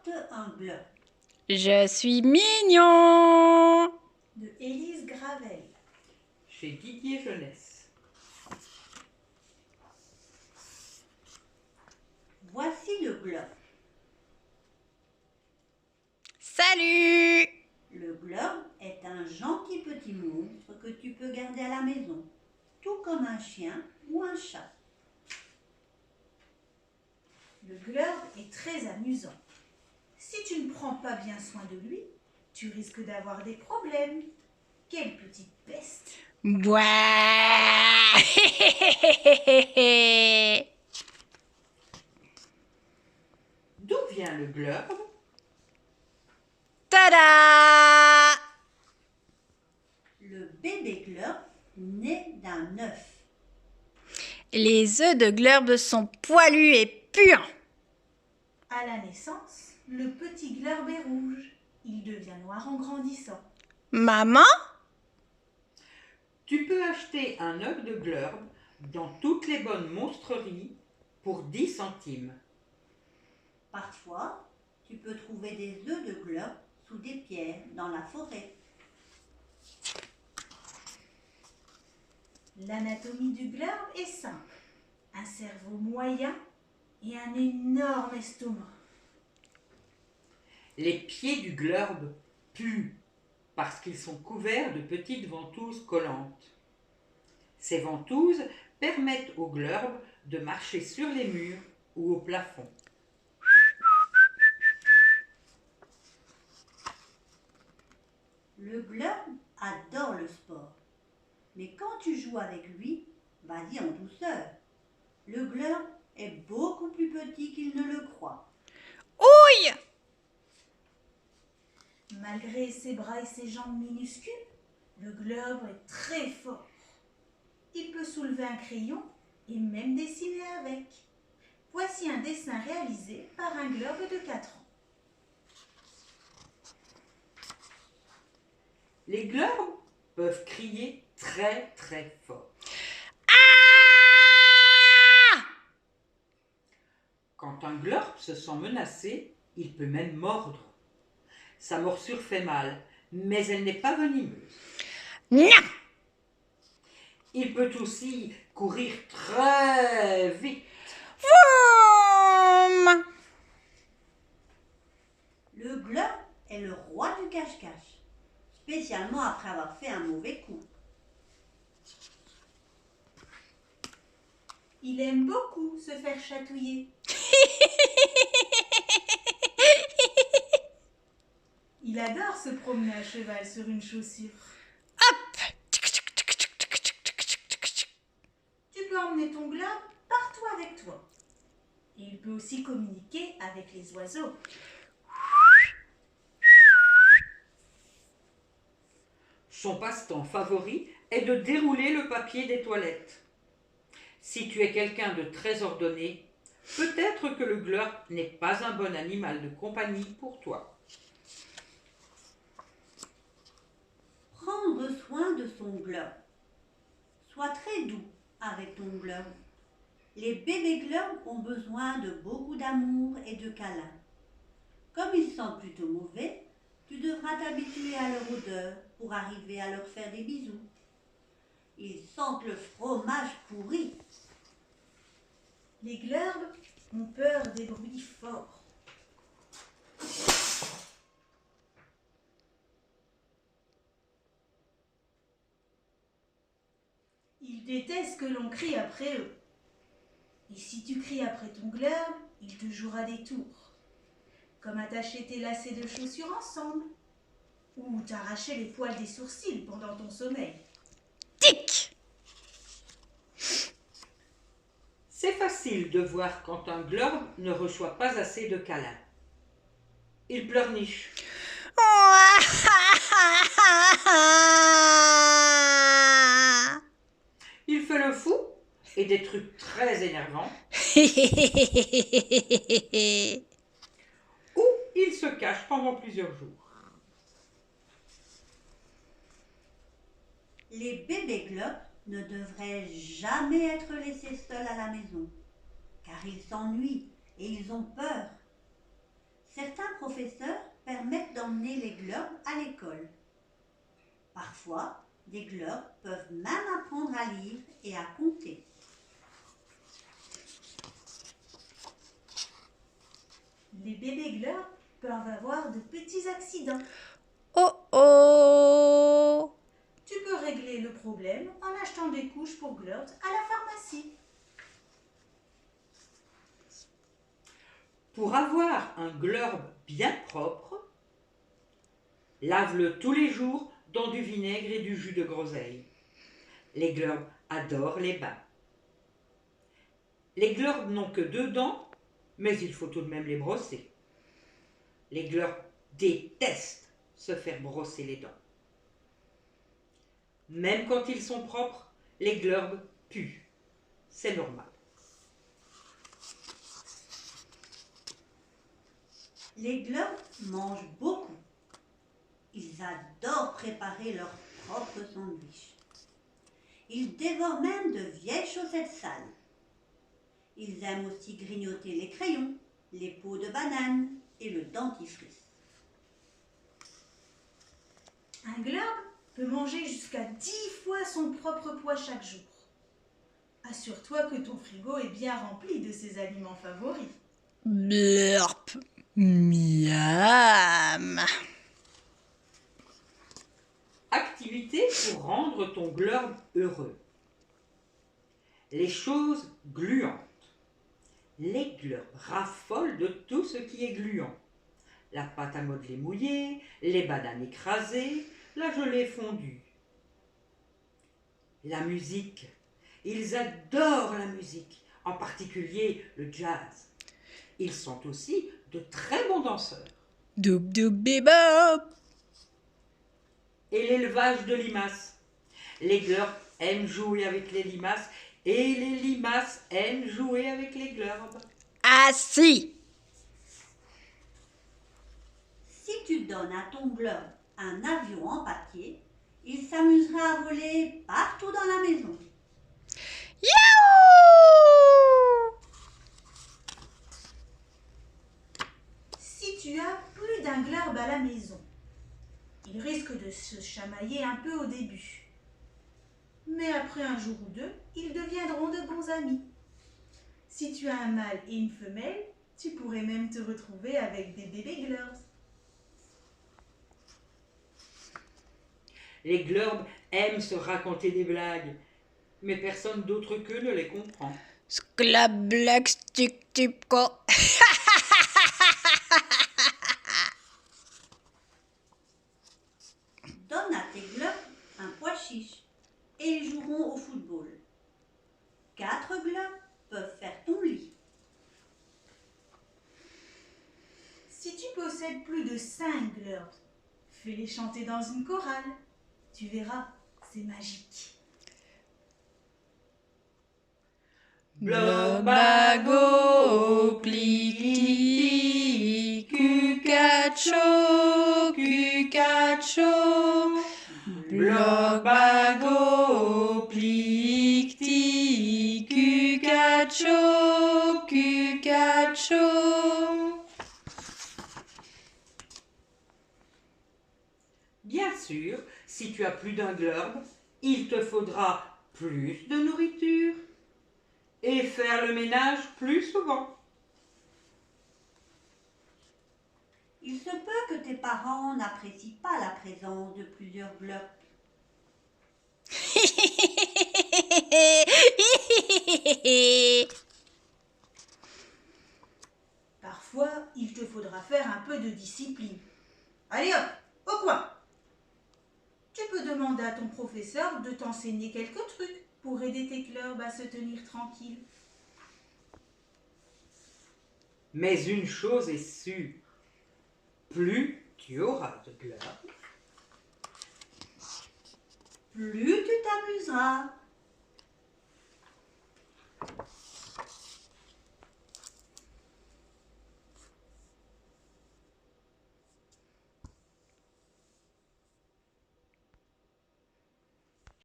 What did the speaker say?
porte un glurp. Je suis mignon. De Élise Gravel. Chez Didier Jeunesse. Voici le glurp. Salut. Le glurp est un gentil petit monstre que tu peux garder à la maison, tout comme un chien ou un chat. Le glurp est très amusant. Si tu ne prends pas bien soin de lui, tu risques d'avoir des problèmes. Quelle petite peste! Bois. D'où vient le glurp? Tada. Le bébé glurp naît d'un œuf. Les œufs de glurp sont poilus et puants. À la naissance, le petit glurp est rouge. Il devient noir en grandissant. Maman? Tu peux acheter un œuf de glurp dans toutes les bonnes monstreries pour 10 centimes. Parfois, tu peux trouver des œufs de glurp sous des pierres dans la forêt. L'anatomie du glurp est simple. Un cerveau moyen et un énorme estomac. Les pieds du glurp puent parce qu'ils sont couverts de petites ventouses collantes. Ces ventouses permettent au glurp de marcher sur les murs ou au plafond. Le glurp adore le sport. Mais quand tu joues avec lui, vas-y en douceur. Le glurp est beaucoup plus petit qu'il ne le croit. Ouille. Malgré ses bras et ses jambes minuscules, le glurp est très fort. Il peut soulever un crayon et même dessiner avec. Voici un dessin réalisé par un glurp de 4 ans. Les glurps peuvent crier très très fort. Ah! Quand un glurp se sent menacé, il peut même mordre. Sa morsure fait mal, mais elle n'est pas venimeuse. Non. Il peut aussi courir très vite. Vroom. Le glurp est le roi du cache-cache, spécialement après avoir fait un mauvais coup. Il aime beaucoup se faire chatouiller. Il adore se promener à cheval sur une chaussure. Tu peux emmener ton glurp partout avec toi. Et il peut aussi communiquer avec les oiseaux. Son passe-temps favori est de dérouler le papier des toilettes. Si tu es quelqu'un de très ordonné, peut-être que le glurp n'est pas un bon animal de compagnie pour toi. Prendre soin de son glurp. Sois très doux avec ton glurp. Les bébés glurps ont besoin de beaucoup d'amour et de câlins. Comme ils sentent plutôt mauvais, tu devras t'habituer à leur odeur pour arriver à leur faire des bisous. Ils sentent le fromage pourri. Les glurps ont peur des bruits forts. Ils détestent que l'on crie après eux. Et si tu cries après ton glurp, il te jouera des tours. Comme attacher tes lacets de chaussures ensemble. Ou t'arracher les poils des sourcils pendant ton sommeil. Tic. C'est facile de voir quand un glurp ne reçoit pas assez de câlins. Il pleurniche. Il fait le fou et des trucs très énervants. Ou il se cache pendant plusieurs jours. Les bébés glurps ne devraient jamais être laissés seuls à la maison, car ils s'ennuient et ils ont peur. Certains professeurs permettent d'emmener les glurbs à l'école. Parfois, des glurbs peuvent même apprendre à lire et à compter. Les bébés glurbs peuvent avoir de petits accidents. Oh oh! Tu peux régler le problème en achetant des couches pour glurbs à la pharmacie. Pour avoir un glurb bien propre, lave-le tous les jours dans du vinaigre et du jus de groseille. Les glurbs adorent les bains. Les glurbs n'ont que 2 dents, mais il faut tout de même les brosser. Les glurbs détestent se faire brosser les dents. Même quand ils sont propres, les glurbs puent. C'est normal. Les glurbs mangent beaucoup. Ils adorent préparer leurs propres sandwichs. Ils dévorent même de vieilles chaussettes sales. Ils aiment aussi grignoter les crayons, les peaux de banane et le dentifrice. Un glurb peut manger jusqu'à 10 fois son propre poids chaque jour. Assure-toi que ton frigo est bien rempli de ses aliments favoris. Blurp! Miam! Activité pour rendre ton glurb heureux. Les choses gluantes. Les glurbs raffolent de tout ce qui est gluant. La pâte à modeler mouillée, les bananes écrasées, la gelée fondue. La musique. Ils adorent la musique, en particulier le jazz. Ils sont aussi de très bons danseurs. Doub doub bebop! Et l'élevage de limaces. Les glurbs aiment jouer avec les limaces et les limaces aiment jouer avec les glurbs. Assis! Si tu donnes à ton glurb un avion en papier, il s'amusera à voler partout dans la maison. Youhou! Si tu as plus d'un glurb à la maison, ils risquent de se chamailler un peu au début. Mais après un jour ou deux, ils deviendront de bons amis. Si tu as un mâle et une femelle, tu pourrais même te retrouver avec des bébés glurbs. Les glurbs aiment se raconter des blagues, mais personne d'autre qu'eux ne les comprend. Sklablak stuk tupko. Donne à tes glurbs un pois chiche et ils joueront au football. 4 glurbs peuvent faire ton lit. Si tu possèdes plus de 5 glurbs, fais-les chanter dans une chorale. Tu verras, c'est magique. Blogbago, plikti, cucacho, cucacho. Blogbago, plikti, cucacho, cucacho. Bien sûr, si tu as plus d'un glurb, il te faudra plus de nourriture et faire le ménage plus souvent. Il se peut que tes parents n'apprécient pas la présence de plusieurs glurbs. Parfois, il te faudra faire un peu de discipline. Allez hop, au coin. Tu peux demander à ton professeur de t'enseigner quelques trucs pour aider tes glurbs à se tenir tranquilles. Mais une chose est sûre, plus tu auras de glurbs, Plus tu t'amuseras.